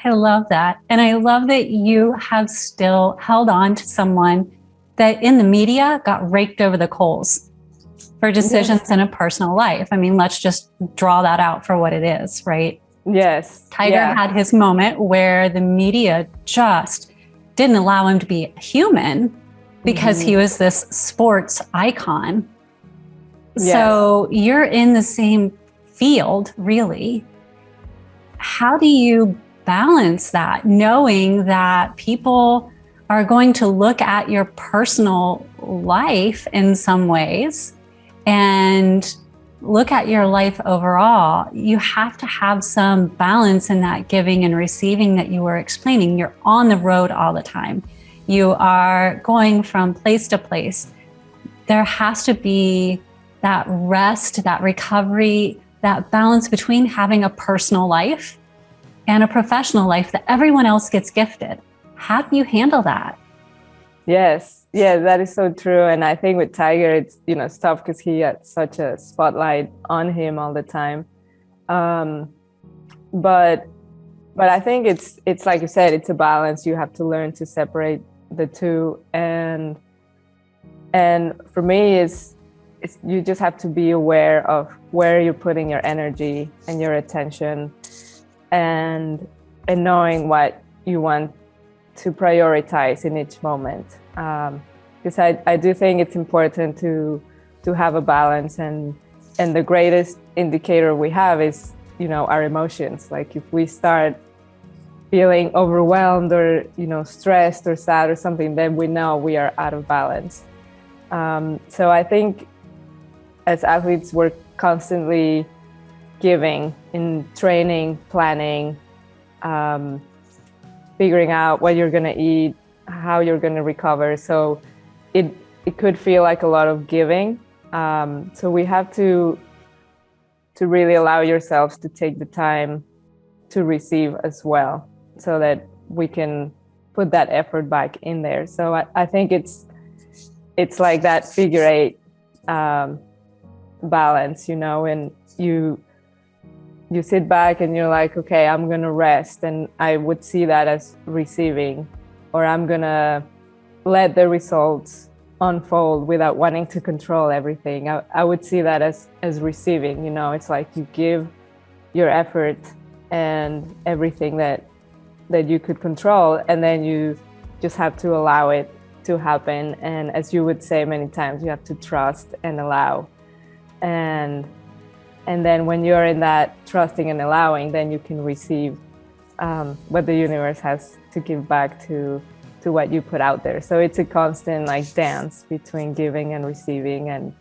I love that. And I love that you have still held on to someone that in the media got raked over the coals for decisions in a personal life. I mean, let's just draw that out for what it is, right? Yes. Tiger had his moment where the media just didn't allow him to be human because he was this sports icon. Yes. So you're in the same field, really. How do you balance that, knowing that people are going to look at your personal life in some ways and look at your life overall? You have to have some balance in that giving and receiving that you were explaining. You're on the road all the time. You are going from place to place. There has to be that rest, that recovery, that balance between having a personal life and a professional life that everyone else gets gifted. How do you handle that? Yes, that is so true. And I think with Tiger, it's, it's tough because he had such a spotlight on him all the time. But I think it's like you said, it's a balance. You have to learn to separate the two. And for me, it's you just have to be aware of where you're putting your energy and your attention, and knowing what you want to prioritize in each moment. Because I do think it's important to have a balance, and the greatest indicator we have is, our emotions. Like if we start feeling overwhelmed or, stressed or sad or something, then we know we are out of balance. So I think as athletes, we're constantly giving in training, planning, figuring out what you're going to eat, how you're going to recover. So it could feel like a lot of giving. So we have to really allow yourselves to take the time to receive as well, so that we can put that effort back in there. So I think it's like that figure eight balance, and you sit back and you're like, okay, I'm gonna rest, and I would see that as receiving, or I'm gonna let the results unfold without wanting to control everything. I would see that as receiving. It's like you give your effort and everything that you could control, and then you just have to allow it to happen. And as you would say many times, you have to trust and allow. And then when you're in that trusting and allowing, then you can receive what the universe has to give back to what you put out there. So it's a constant dance between giving and receiving, and